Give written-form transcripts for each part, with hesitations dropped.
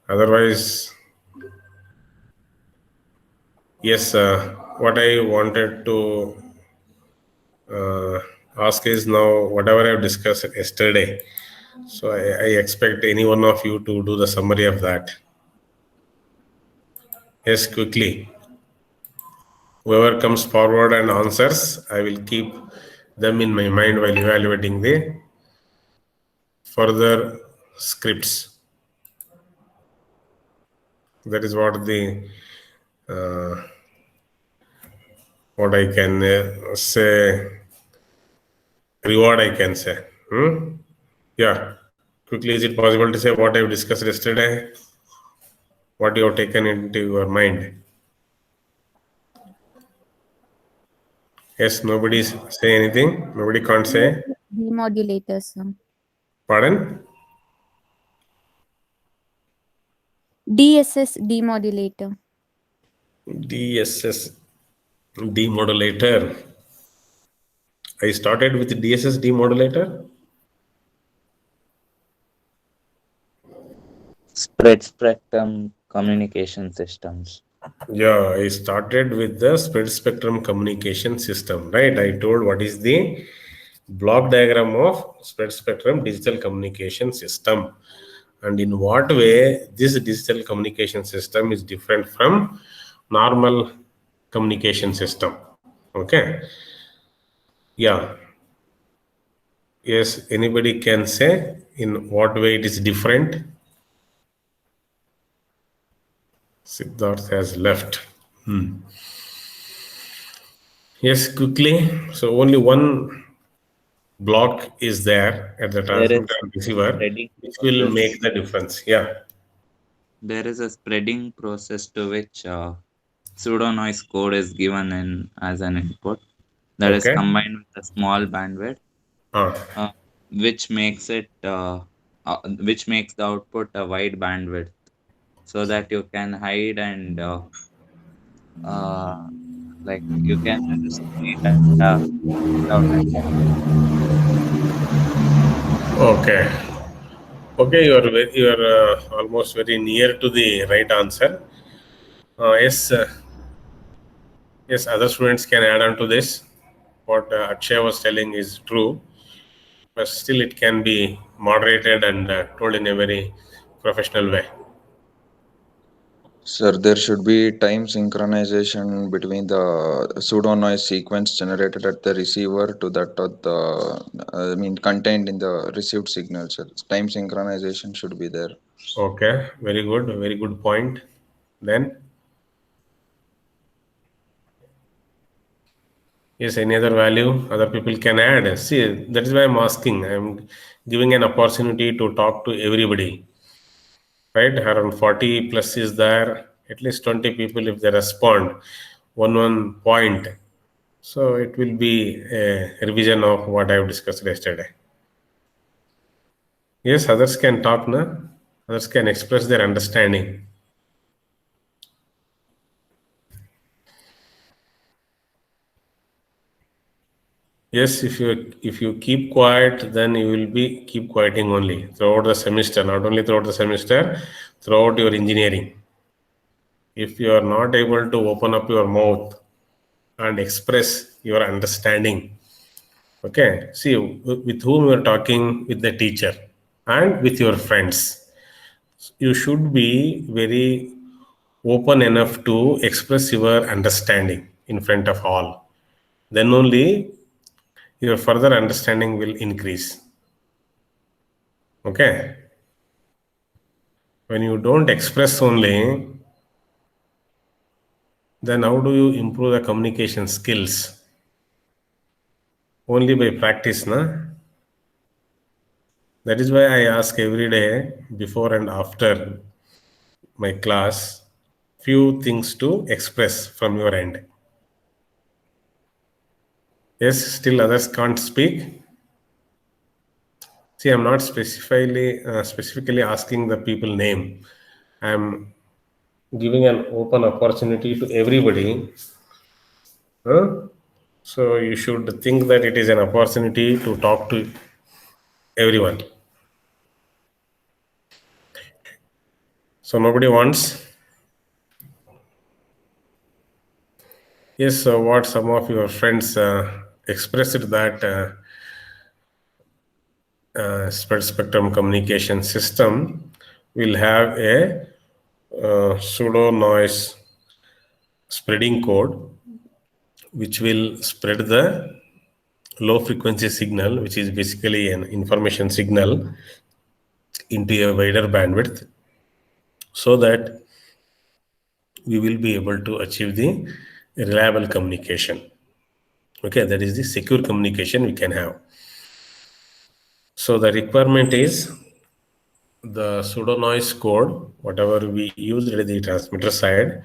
Otherwise, yes, what I wanted to ask is now whatever I've discussed yesterday. So I expect any one of you to do the summary of that. Yes, quickly. Whoever comes forward and answers, I will keep them in my mind while evaluating the further scripts. That is what the what I can say, reward I can say. Yeah, quickly, is it possible to say what I've discussed yesterday? What you have taken into your mind? Yes, nobody say anything. Nobody can't say. Demodulators. Pardon? DSS demodulator. DSS demodulator. I started with DSS demodulator. Spread spectrum communication systems. Yeah, I started with the spread spectrum communication system, right? I told what is the block diagram of spread spectrum digital communication system, and in what way this digital communication system is different from normal communication system. Okay. Yeah. Yes, anybody can say in what way it is different. Siddharth has left. Yes, quickly. So only one block is there at the There transmitter is and receiver, spreading which will make process. the difference. Yeah. There is a spreading process to which pseudo noise code is given in as an input that is Okay. combined with a small bandwidth, Ah. uh, which makes which makes the output a wide bandwidth, so that you can hide and uh, like you can use any data without identity. Okay. Okay. You are almost very near to the right answer. Yes. Yes. Other students can add on to this. What Akshay was telling is true, but still it can be moderated and told in a very professional way. Sir, there should be time synchronization between the pseudo noise sequence generated at the receiver to that of contained in the received signal. Sir, time synchronization should be there. Okay, very good point. Then, yes, any other value other people can add. See, that is why I'm asking. I'm giving an opportunity to talk to everybody, right? Around 40 plus is there, at least 20 people if they respond one point. So it will be a revision of what I've discussed yesterday. Yes, others can talk, na? Others can express their understanding. Yes, if you keep quiet, then you will be keep quieting only throughout the semester, not only throughout the semester, throughout your engineering. If you are not able to open up your mouth and express your understanding, okay, see with whom you are talking, with the teacher and with your friends. You should be very open enough to express your understanding in front of all. Then only your further understanding will increase. Okay. When you don't express only, then how do you improve the communication skills? Only by practice, na? That is why I ask every day before and after my class few things to express from your end. Yes, still others can't speak. See, I'm not specifically asking the people name. I'm giving an open opportunity to everybody. Huh? So you should think that it is an opportunity to talk to everyone. So nobody wants? Yes, so what some of your friends expressed that spread spectrum communication system will have a pseudo noise spreading code which will spread the low frequency signal, which is basically an information signal, into a wider bandwidth so that we will be able to achieve the reliable communication. Okay, that is the secure communication we can have. So the requirement is the pseudo noise code, whatever we used at the transmitter side,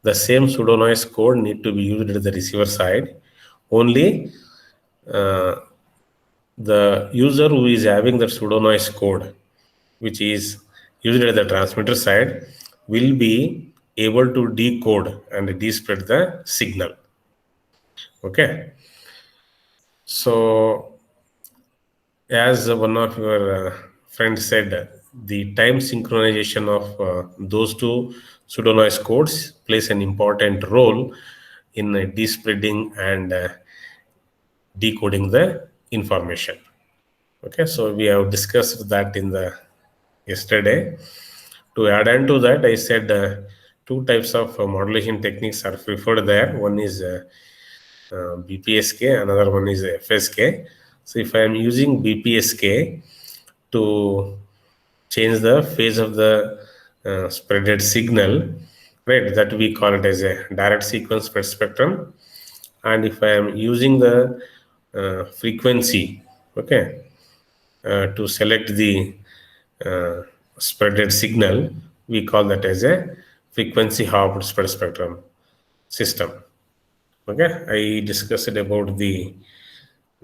the same pseudo noise code need to be used at the receiver side. Only the user who is having the pseudo noise code, which is used at the transmitter side, will be able to decode and despread the signal. Okay. So, as one of your friends said, the time synchronization of those two pseudo noise codes plays an important role in despreading and decoding the information. Okay, so we have discussed that in the yesterday. To add on to that, I said two types of modulation techniques are preferred there. One is BPSK, another one is FSK. So if I am using BPSK to change the phase of the spreaded signal, right, that we call it as a direct sequence spread spectrum. And if I am using the frequency, okay, to select the spreaded signal, we call that as a frequency hopped spread spectrum system. Okay, I discussed about the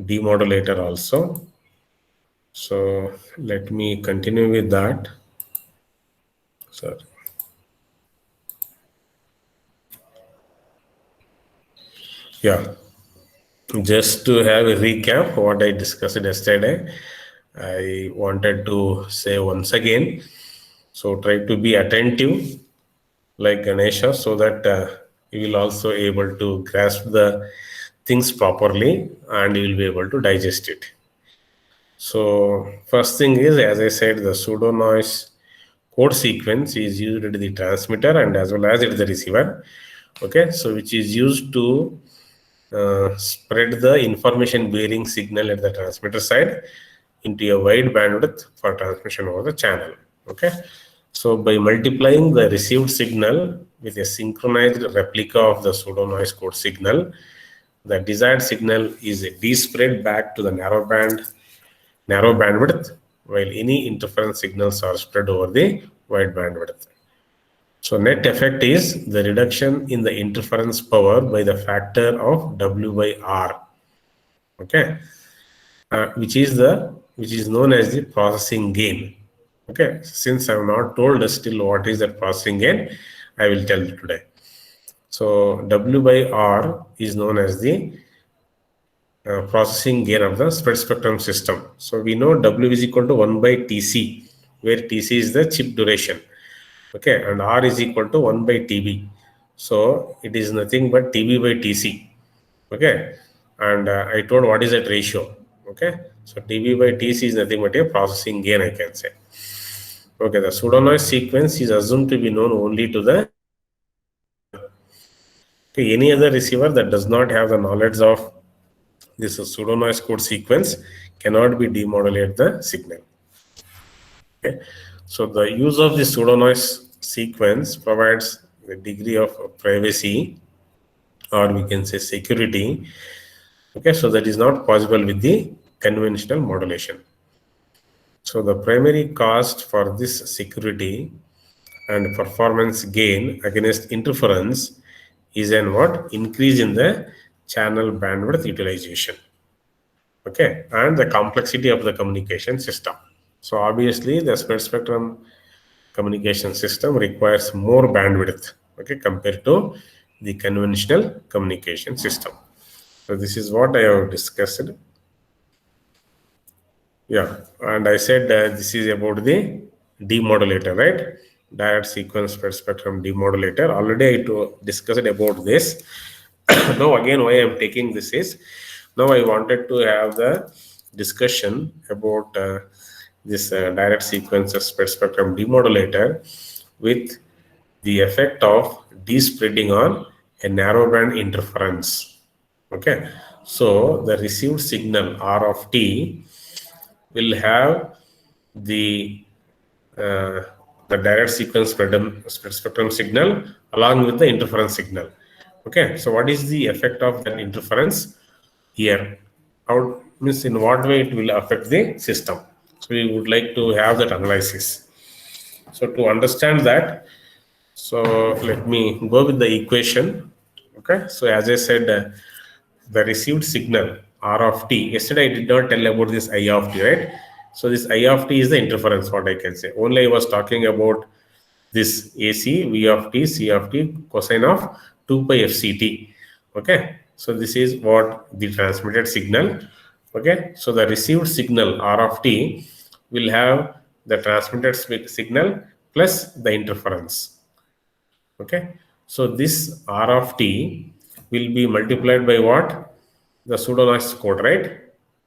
demodulator also. So let me continue with that. Sorry. Yeah, just to have a recap what I discussed yesterday, I wanted to say once again. So try to be attentive like Ganesha so that you will also able to grasp the things properly and you will be able to digest it. So first thing is, as I said, the pseudo noise code sequence is used at the transmitter and as well as at the receiver. Okay, so which is used to spread the information bearing signal at the transmitter side into a wide bandwidth for transmission over the channel. Okay, so by multiplying the received signal with a synchronized replica of the pseudo noise code signal, the desired signal is despread back to the narrow bandwidth, while any interference signals are spread over the wide bandwidth. So net effect is the reduction in the interference power by the factor of W by R. Okay, which is known as the processing gain. Okay, since I have not told still what is that processing gain, I will tell you today. So W by R is known as the processing gain of the spread spectrum system. So we know W is equal to 1 by TC, where TC is the chip duration. Okay, and R is equal to 1 by TB. So it is nothing but TB by TC. Okay, and I told what is that ratio. Okay, so TB by TC is nothing but a processing gain, I can say. Okay, the pseudo noise sequence is assumed to be known only to the any other receiver that does not have the knowledge of this pseudo noise code sequence cannot be demodulate the signal. Okay, so the use of the pseudo noise sequence provides a degree of privacy, or we can say security. Okay, so that is not possible with the conventional modulation. So the primary cost for this security and performance gain against interference is an what? Increase in the channel bandwidth utilization. Okay, and the complexity of the communication system. So obviously the spread spectrum communication system requires more bandwidth, okay, compared to the conventional communication system. So this is what I have discussed. Yeah, and I said this is about the demodulator, right? direct sequence spread spectrum demodulator. Already I discussed about this. Now again, why I'm taking this is, now I wanted to have the discussion about this direct sequence spread spectrum demodulator with the effect of despreading on a narrowband interference. Okay, so the received signal R of t will have the direct sequence spread spectrum signal along with the interference signal. Okay, so what is the effect of that interference here? How means in what way it will affect the system? So we would like to have that analysis. So to understand that, so let me go with the equation. Okay, so as I said, the received signal R of t. Yesterday I did not tell about this I of t, right? So this I of t is the interference, what I can say. Only I was talking about this AC, V of t, C of t, cosine of 2 pi fct. Okay, so this is what the transmitted signal. Okay, so the received signal R of t will have the transmitted signal plus the interference. Okay, so this R of t will be multiplied by what? The pseudo-noise code, right?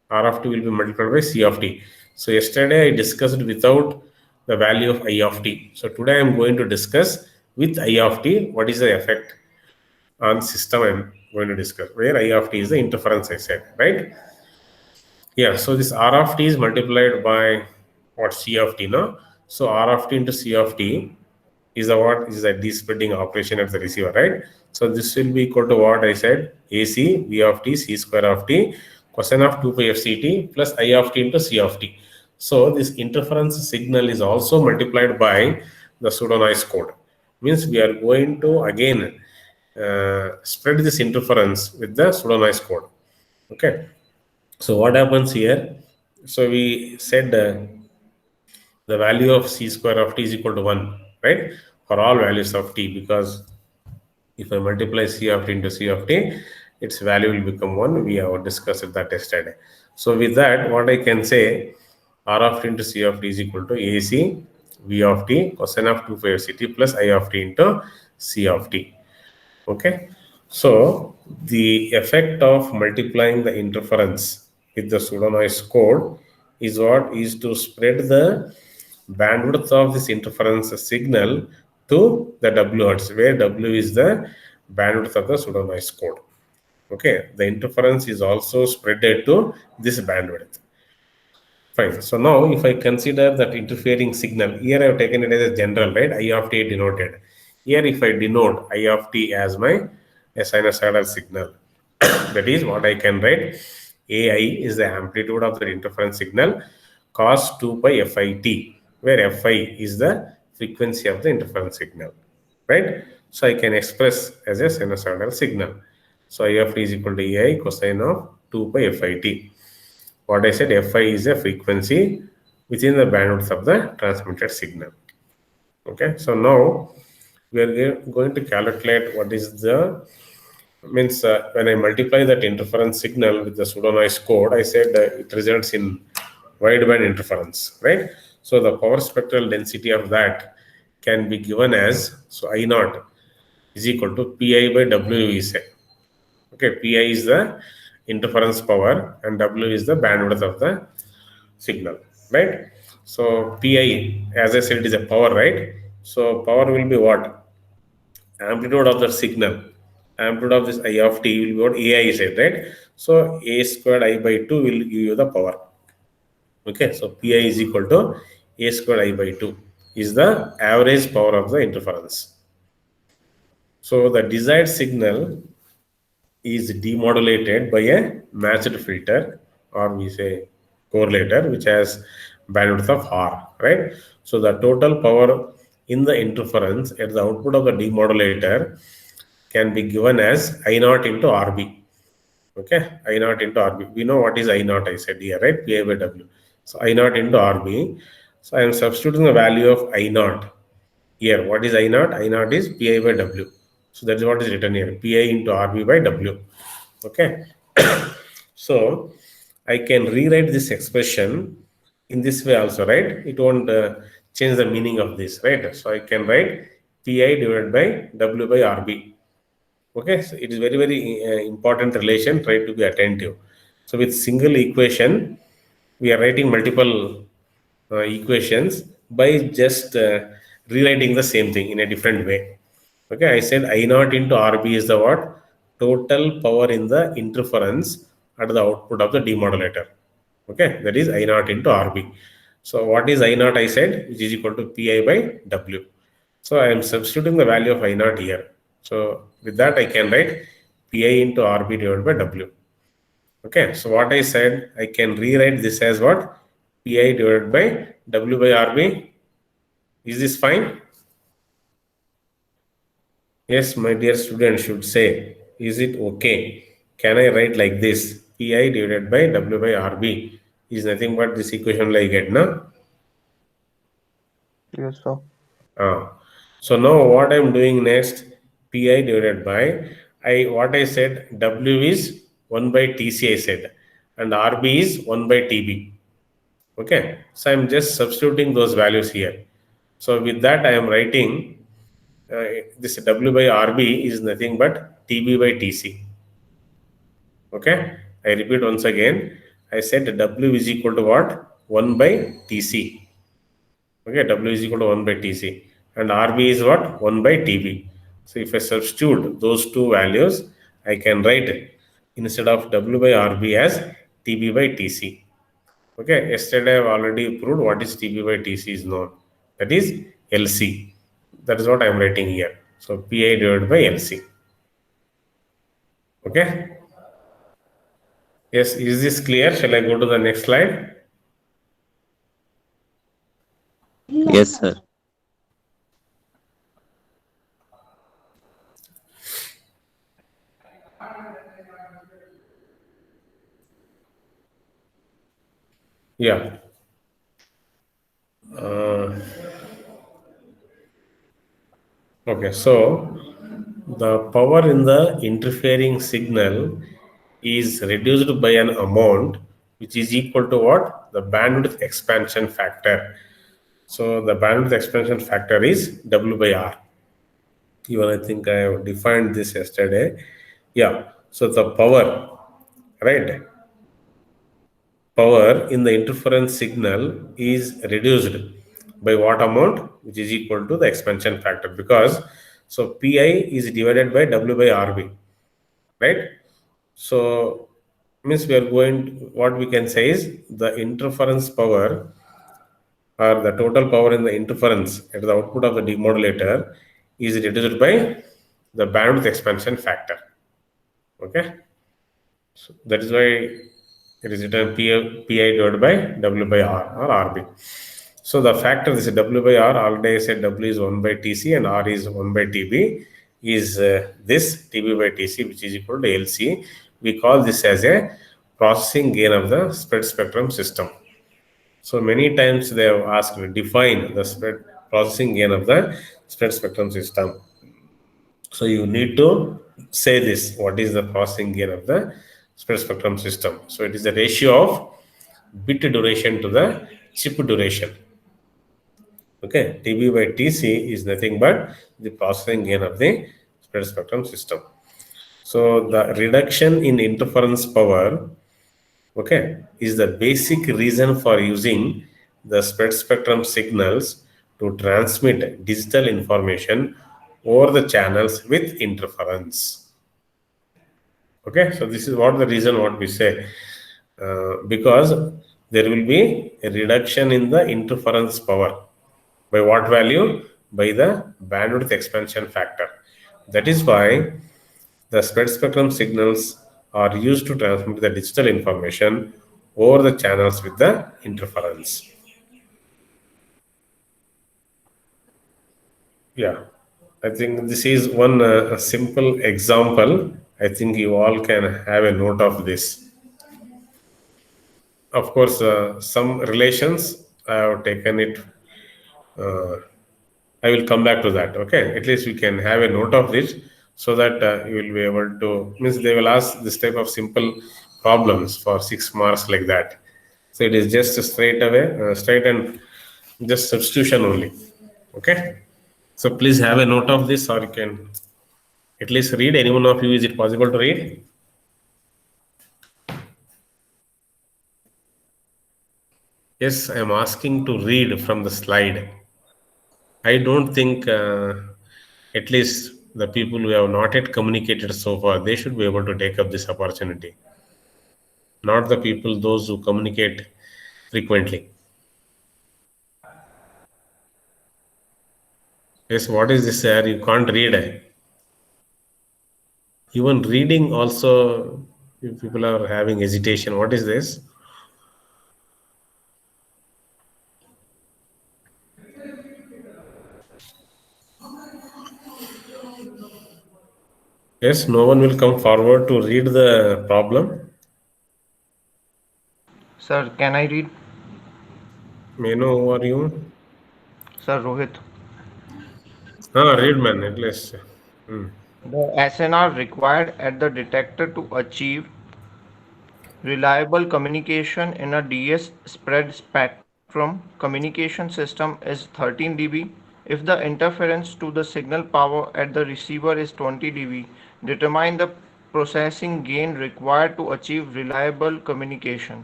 R of t will be multiplied by C of t. So yesterday I discussed without the value of I of t. So today I am going to discuss with I of t what is the effect on system. I am going to discuss where I of t is the interference, I said, right? Yeah, so this R of t is multiplied by what? C of t, no? So R of t into C of t is a what? Is a despreading operation at the receiver, right? So this will be equal to what I said? AC V of t C square of t cosine of 2 pi fct plus I of t into C of t. So this interference signal is also multiplied by the pseudo-noise code. Means we are going to again spread this interference with the pseudo-noise code. Okay. So what happens here? So we said the value of C square of t is equal to 1, right? For all values of t, because if I multiply C of t into C of t, its value will become 1. We have discussed that yesterday. So with that, what I can say, R of t into C of t is equal to AC V of t cosine of 2 pi ct plus I of t into C of t. Okay. So the effect of multiplying the interference with the pseudo-noise code is what? Is to spread the bandwidth of this interference signal to the W-hertz, where W is the bandwidth of the pseudo-noise code. Okay, the interference is also spreaded to this bandwidth. Fine. So now if I consider that interfering signal, here I have taken it as a general, right? I of t denoted. Here if I denote I of t as my sinusoidal signal, that is what I can write. AI is the amplitude of the interference signal cos 2 pi fit, where fi is the frequency of the interference signal, right? So I can express as a sinusoidal signal. So I of t is equal to AI cosine of 2 pi fit. What I said, fi is a frequency within the bandwidth of the transmitted signal. Okay, so now we are going to calculate what is the means when I multiply that interference signal with the pseudo-noise code, I said it results in wideband interference, right? So the power spectral density of that can be given as, so I naught is equal to Pi by W, we say. Okay, Pi is the interference power and W is the bandwidth of the signal, right? So Pi, as I said, is a power, right? So power will be what? Amplitude of the signal. Amplitude of this I of t will be what AI said, right? So A squared I by 2 will give you the power. Okay, so Pi is equal to A squared I by 2 is the average power of the interference. So the desired signal is demodulated by a matched filter, or we say correlator, which has bandwidth of R, right? So the total power in the interference at the output of the demodulator can be given as I naught into RB. Okay, I naught into RB. We know what is I naught, I said here, right? Pi by W. So I naught into RB. So I am substituting the value of I naught here. What is I naught? I naught is Pi by W. So that is what is written here, Pi into RB by W. Okay. So I can rewrite this expression in this way also, right? It won't change the meaning of this, right? So I can write Pi divided by W by RB. Okay, so it is very, very important relation. Try to be attentive. So with single equation, we are writing multiple equations by just rewriting the same thing in a different way. Okay, I said I naught into RB is the what? Total power in the interference at the output of the demodulator. Okay, that is I naught into RB. So what is I naught? I said, which is equal to Pi by W. So I am substituting the value of I naught here. So with that I can write Pi into RB divided by W. Okay, so what I said, I can rewrite this as what? Pi divided by W by RB. Is this fine? Yes, my dear student should say, is it okay? Can I write like this? Pi divided by W by RB is nothing but this equation like it, no? Yes, sir. So now what I'm doing next, Pi divided by, what I said, W is 1 by Tc I said, and RB is 1 by TB. Okay, so I'm just substituting those values here. So with that I am writing this W by RB is nothing but TB by TC. Okay, I repeat once again. I said W is equal to what? 1 by TC. Okay, W is equal to 1 by TC. And RB is what? 1 by TB. So if I substitute those two values, I can write instead of W by RB as TB by TC. Okay, yesterday I have already proved what is TB by TC is known. That is LC. That is what I am writing here. So Pi divided by LC. Okay. Yes, is this clear? Shall I go to the next slide? Yes, sir. Yeah. Okay, so the power in the interfering signal is reduced by an amount which is equal to what? The bandwidth expansion factor. So the bandwidth expansion factor is W by R. Even I think I have defined this yesterday. Yeah, so the power, right? Power in the interference signal is reduced by what amount, which is equal to the expansion factor, because so Pi is divided by W by RB, right? So means we are going, what we can say is the interference power or the total power in the interference at the output of the demodulator is reduced by the bandwidth expansion factor. Okay, so that is why it is written Pi divided by W by R or RB. So the factor, this is W by R, already I said W is 1 by TC and R is 1 by TB, is this TB by TC, which is equal to LC. We call this as a processing gain of the spread spectrum system. So many times they have asked to define the spread processing gain of the spread spectrum system. So you need to say this, what is the processing gain of the spread spectrum system. So it is the ratio of bit duration to the chip duration. Okay, TB by TC is nothing but the processing gain of the spread spectrum system. So the reduction in interference power, okay, is the basic reason for using the spread spectrum signals to transmit digital information over the channels with interference. Okay, so this is what the reason what we say, because there will be a reduction in the interference power. By what value? By the bandwidth expansion factor. That is why the spread spectrum signals are used to transmit the digital information over the channels with the interference. Yeah, I think this is one simple example. I think you all can have a note of this. Of course, some relations I have taken it. I will come back to that. Okay, at least we can have a note of this so that you will be able to, means they will ask this type of simple problems for 6 marks like that. So it is just straight away, straight and just substitution only. Okay. So please have a note of this, or you can at least read. Any one of you, is it possible to read? Yes, I am asking to read from the slide. I don't think, at least the people who have not yet communicated so far, they should be able to take up this opportunity. Not the people, those who communicate frequently. Yes, what is this, sir? You can't read. Even reading also, if people are having hesitation. What is this? Yes, no one will come forward to read the problem. Sir, can I read? May I know who are you? Sir, Rohit. Read, man, at least. The SNR required at the detector to achieve reliable communication in a DS spread spectrum communication system is 13 dB. If the interference to the signal power at the receiver is 20 dB, determine the processing gain required to achieve reliable communication.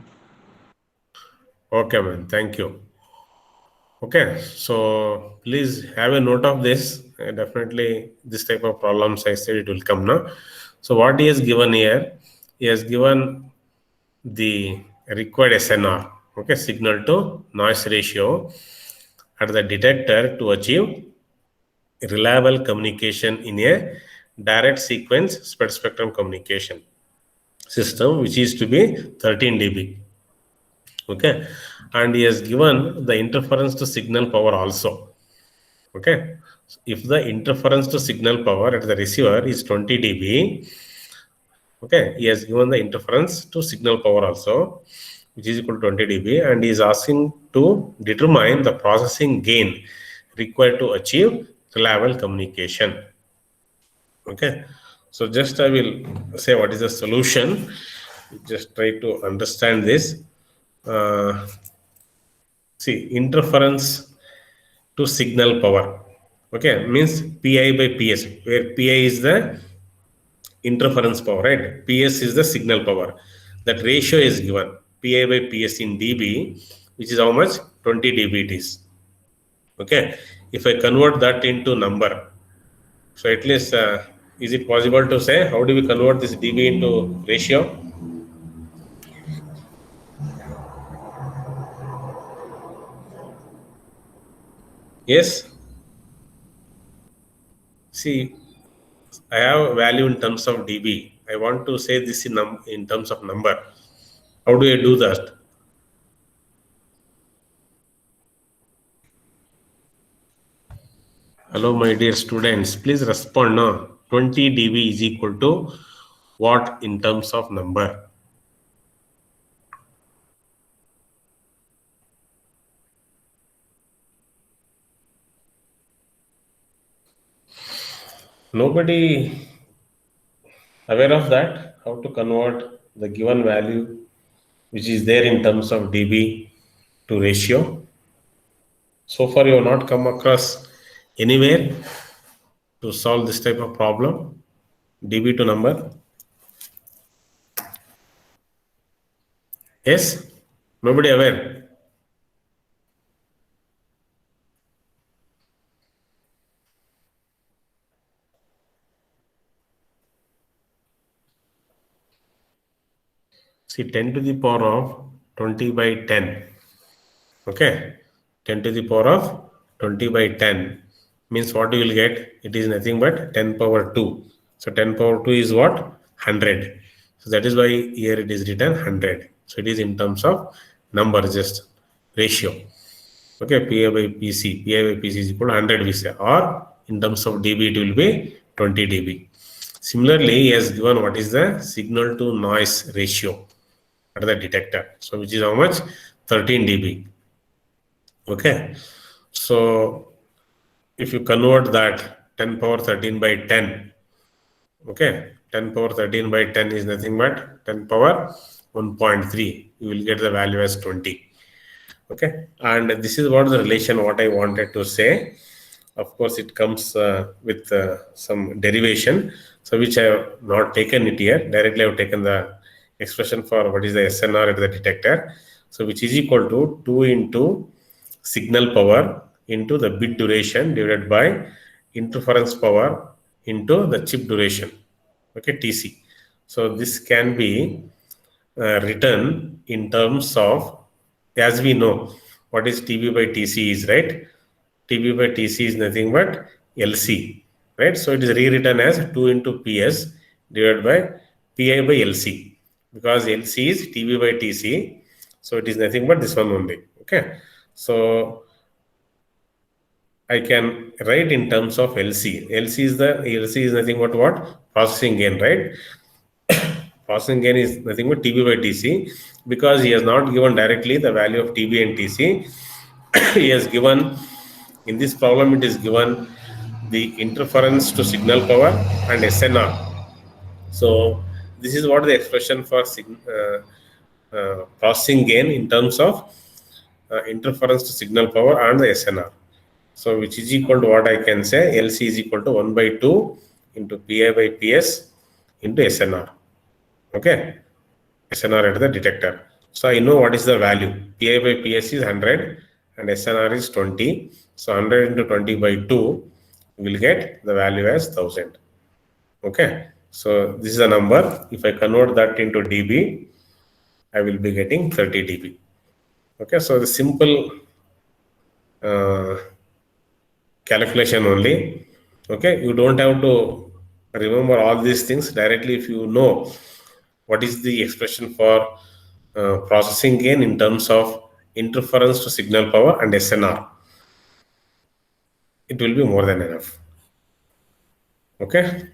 Okay, man, thank you. Okay, so please have a note of this. Definitely, this type of problems, I said, it will come now. So what he has given here, he has given the required SNR, okay, signal to noise ratio at the detector to achieve reliable communication in a direct sequence spread spectrum communication system, which is to be 13 dB. Okay, and he has given the interference to signal power also. Okay, if the interference to signal power at the receiver is 20 dB, okay, he has given the interference to signal power also, which is equal to 20 dB, and he is asking to determine the processing gain required to achieve reliable communication. Okay, so just I will say what is the solution. Just try to understand this. See, interference to signal power, okay, means Pi by Ps, where Pi is the interference power, right? Ps is the signal power. That ratio is given, Pi by Ps in dB, which is how much? 20 dB it is. Okay, if I convert that into number, so at least, is it possible to say how do we convert this dB into ratio? Yes. See, I have a value in terms of dB. I want to say this in terms of number. How do I do that? Hello, my dear students. Please respond now. 20 dB is equal to what in terms of number? Nobody aware of that? How to convert the given value which is there in terms of dB to ratio? So far, you have not come across anywhere to solve this type of problem, dB to number. Yes? Nobody aware? See, 10 to the power of 20 by 10. Okay, 10 to the power of 20 by 10 means what you will get? It is nothing but 10 power 2. So 10 power 2 is what? 100. So that is why here it is written 100. So it is in terms of number, just ratio. Okay, Pi by Pc. Pi by Pc is equal to 100 we say, or in terms of dB it will be 20 dB. Similarly, he has given what is the signal to noise ratio at the detector. So which is how much? 13 dB. Okay, so if you convert that 10 power 13 by 10, okay, 10 power 13 by 10 is nothing but 10 power 1.3. You will get the value as 20. Okay, and this is what the relation what I wanted to say. Of course, it comes with some derivation, so which I have not taken it here. Directly, I have taken the expression for what is the SNR at the detector. So, which is equal to 2 into signal power into the bit duration divided by interference power into the chip duration. Okay, TC. So, this can be written in terms of, as we know, what is TB by TC is, right? TB by TC is nothing but LC, right? So it is rewritten as 2 into PS divided by PI by LC, because LC is TB by TC, so it is nothing but this one only. Okay, so I can write in terms of LC. LC is nothing but what? Processing gain, right? Processing gain is nothing but TB by TC, because he has not given directly the value of TB and TC. He has given, in this problem, it is given the interference to signal power and SNR. So this is what the expression for processing gain in terms of interference to signal power and the SNR. So which is equal to what I can say, LC is equal to 1 by 2 into PI by PS into SNR. Okay, SNR at the detector. So I know what is the value. PI by PS is 100 and SNR is 20. So 100 into 20 by 2 will get the value as 1000. Okay, so this is a number. If I convert that into dB, I will be getting 30 dB. Okay, so the simple calculation only. Okay, you don't have to remember all these things directly. If you know what is the expression for processing gain in terms of interference to signal power and SNR, it will be more than enough. Okay,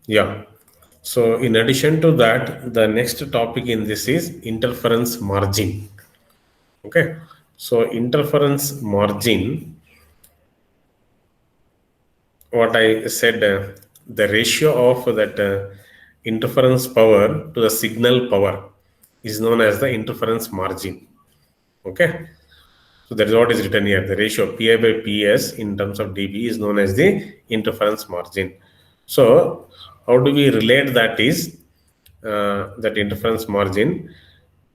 yeah. So in addition to that, the next topic in this is interference margin. Okay, so interference margin, what I said, the ratio of that interference power to the signal power is known as the interference margin. Okay, so that is what is written here. The ratio of PI by PS in terms of dB is known as the interference margin. So how do we relate that is, that interference margin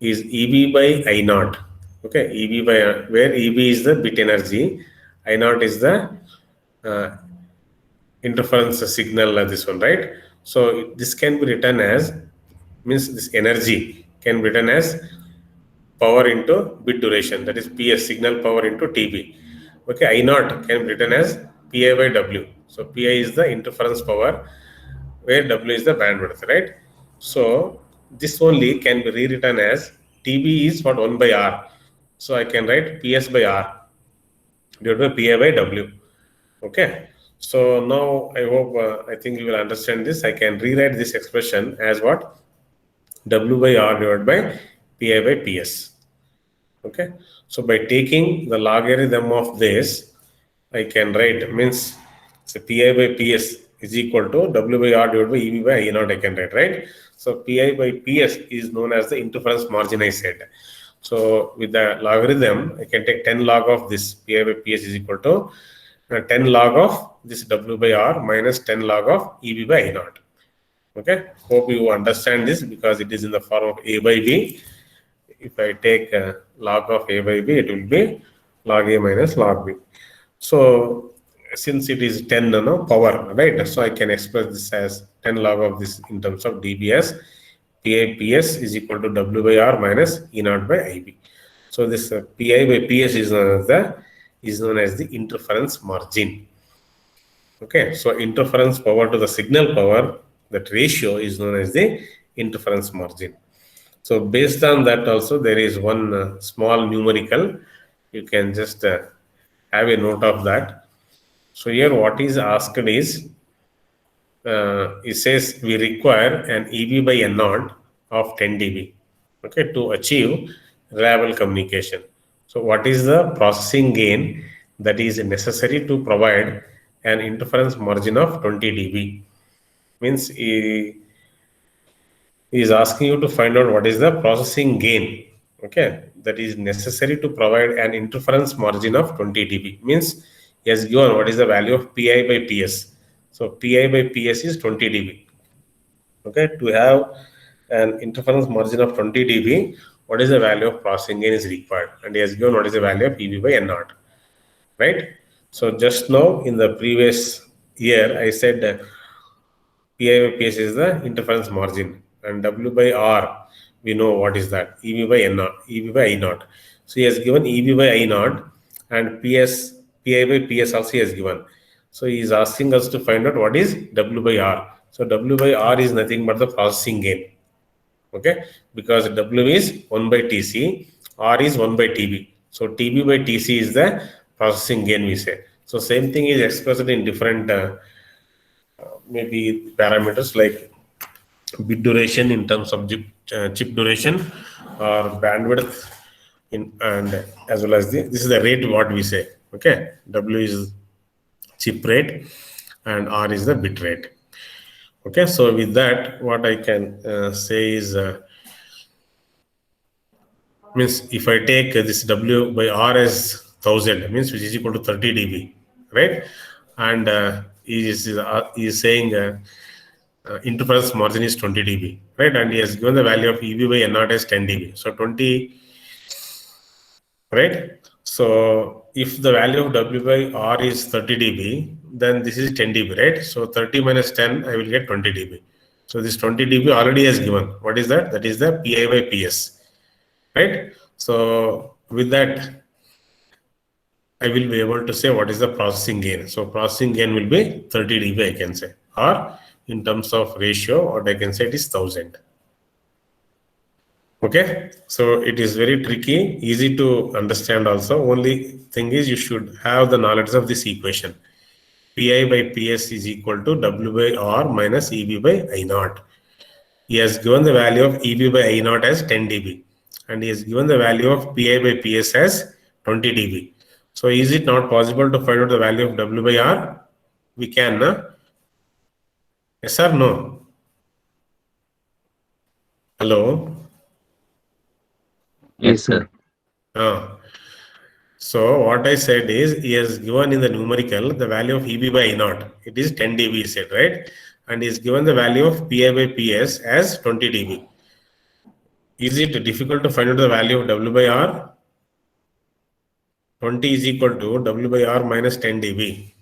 is EB by I naught. Okay, EB by, where EB is the bit energy, I naught is the interference signal, this one, right? So this can be written as, means this energy can be written as power into bit duration, that is PS, signal power into TB. Okay, I naught can be written as PI by W. So PI is the interference power, where W is the bandwidth, right? So this only can be rewritten as TB is what, 1 by R. So I can write PS by R divided by PI by W. Okay. So now I hope, I think you will understand this. I can rewrite this expression as what? W by R divided by PI by PS. Okay. So by taking the logarithm of this, I can write, means so PI by PS is equal to W by R divided by EB by I naught, I can write, right? So PI by PS is known as the interference margin, I said. So with the logarithm, I can take 10 log of this PI by PS is equal to 10 log of this W by R minus 10 log of EB by I naught. Okay, hope you understand this, because it is in the form of A by B. If I take log of A by B, it will be log A minus log B. So since it is 10 power, right? So I can express this as 10 log of this in terms of dBs. PI PS is equal to W by R minus E naught by IB. So this PI by PS is known as the interference margin. Okay, so interference power to the signal power, that ratio is known as the interference margin. So based on that also, there is one small numerical. You can just have a note of that. So here what is asked is, it says we require an EB by N naught of 10 dB, okay, to achieve reliable communication. So what is the processing gain that is necessary to provide an interference margin of 20 dB? Means he is asking you to find out what is the processing gain, Okay, that is necessary to provide an interference margin of 20 dB. Means he has given what is the value of Pi by Ps. So Pi by Ps is 20 dB. Okay, to have an interference margin of 20 dB, what is the value of processing gain is required, and he has given what is the value of EB by N naught, right? So just now in the previous year, I said Pi by Ps is the interference margin, and W by R, we know what is that, EB by N naught, EB by I naught. So he has given EB by I naught, and Pi by Ps also he has given. So he is asking us to find out what is W by R. So W by R is nothing but the processing gain. Okay, because W is 1 by Tc, R is 1 by Tb. So Tb by Tc is the processing gain, we say. So same thing is expressed in different maybe parameters like bit duration in terms of chip duration or bandwidth and as well as this is the rate what we say. Okay, W is chip rate and R is the bit rate. Okay, so with that, what I can say is, means if I take this W by R as 1000, means which is equal to 30 dB, right? And he is saying interference margin is 20 dB, right? And he has given the value of EB by N naught as 10 dB. So 20, right? So if the value of W by R is 30 dB, then this is 10 dB, right? So 30 minus 10, I will get 20 dB. So this 20 dB already has given. What is that? That is the Pi by Ps, right? So with that, I will be able to say what is the processing gain. So processing gain will be 30 dB, I can say. Or in terms of ratio, what I can say it is 1000. Okay, so it is very tricky, easy to understand also. Only thing is you should have the knowledge of this equation. Pi by Ps is equal to W by R minus EB by I naught. He has given the value of EB by I naught as 10 dB. And he has given the value of Pi by Ps as 20 dB. So is it not possible to find out the value of W by R? We can, no? Yes or no? Hello? Yes, sir. So what I said is he has given in the numerical the value of EB by I naught. It is 10 dB, he said, right? And he has given the value of Pi by Ps as 20 dB. Is it difficult to find out the value of W by R? 20 is equal to W by R minus 10 dB.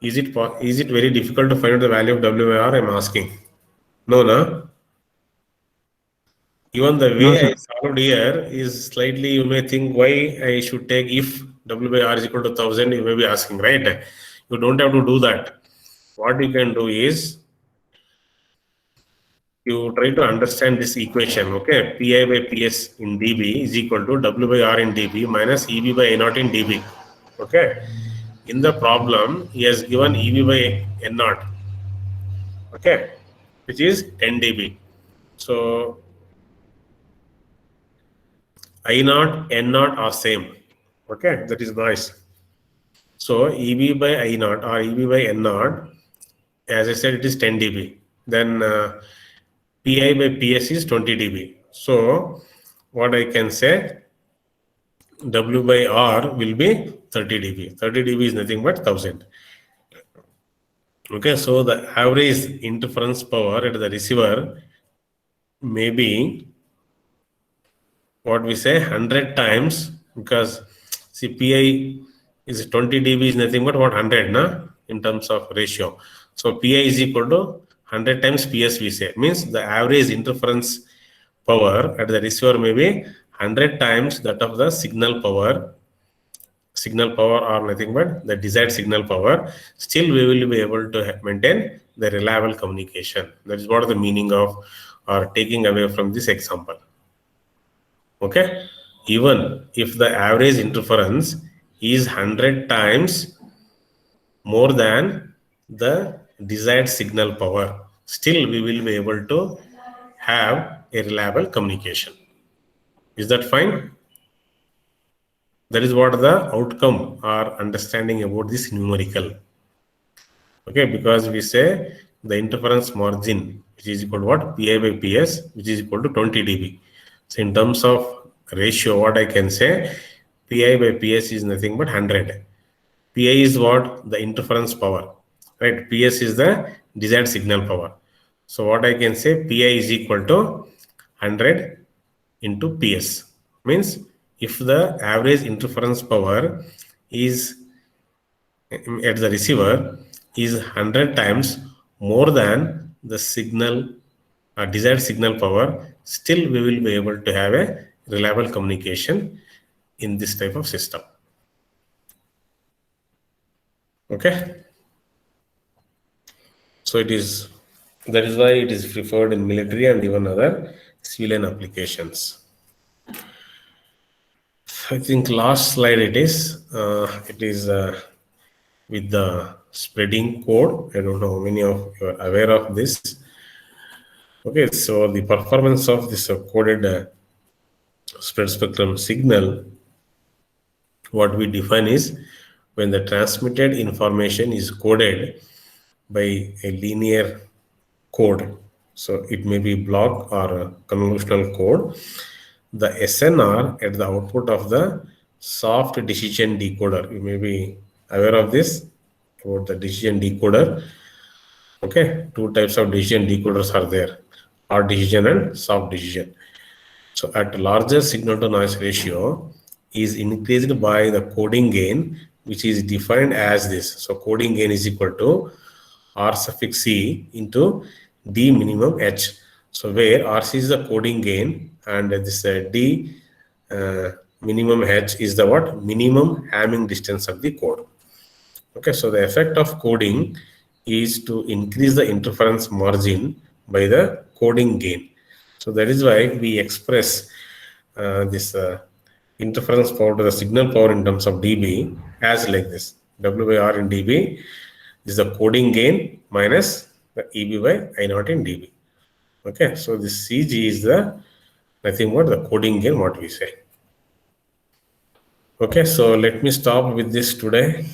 Is it very difficult to find out the value of W by R? I'm asking. No, no? Even the way I solved here is slightly, you may think why I should take if W by R is equal to 1000, you may be asking, right? You don't have to do that. What you can do is, you try to understand this equation, okay? Pi by Ps in dB is equal to W by R in dB minus EB by I naught in dB, okay? In the problem, he has given EB by N naught, okay, which is 10 dB. So I naught, N naught are same. Okay, that is nice. So EB by I naught or EB by N naught, as I said, it is 10 dB. Then Pi by Ps is 20 dB. So what I can say, W by R will be 30 dB. 30 dB is nothing but 1000. Okay, so the average interference power at the receiver may be what we say 100 times, because see Pi is 20 dB is nothing but what 100 na, in terms of ratio. So Pi is equal to 100 times Ps, we say, means the average interference power at the receiver may be 100 times that of the signal power or nothing but the desired signal power. Still we will be able to maintain the reliable communication. That is what the meaning of or taking away from this example. Okay, even if the average interference is 100 times more than the desired signal power, still we will be able to have a reliable communication. Is that fine? That is what the outcome or understanding about this numerical. Okay, because we say the interference margin, which is equal to what? Pi by Ps, which is equal to 20 dB. So in terms of ratio, what I can say, Pi by Ps is nothing but 100. Pi is what? The interference power, right? Ps is the desired signal power. So what I can say, Pi is equal to 100 into Ps. Means if the average interference power is at the receiver is 100 times more than the signal desired signal power, still we will be able to have a reliable communication in this type of system. Okay, so that is why it is preferred in military and even other civilian applications. I think last slide it is with the spreading code. I don't know how many of you are aware of this. Okay, so the performance of this coded spread spectrum signal, what we define is when the transmitted information is coded by a linear code. So it may be block or a convolutional code. The SNR at the output of the soft decision decoder. You may be aware of this, about the decision decoder. Okay, two types of decision decoders are there, hard decision and soft decision. So at larger signal to noise ratio is increased by the coding gain, which is defined as this. So coding gain is equal to R suffix C into D minimum H. So where RC is the coding gain and this D minimum H is the what? Minimum Hamming distance of the code. Okay, so the effect of coding is to increase the interference margin by the coding gain. So that is why we express this interference power to the signal power in terms of dB as like this. W by R in dB is the coding gain minus the EB by I naught in dB. Okay, so this CG is the nothing but the coding gain, what we say. Okay, so let me stop with this today.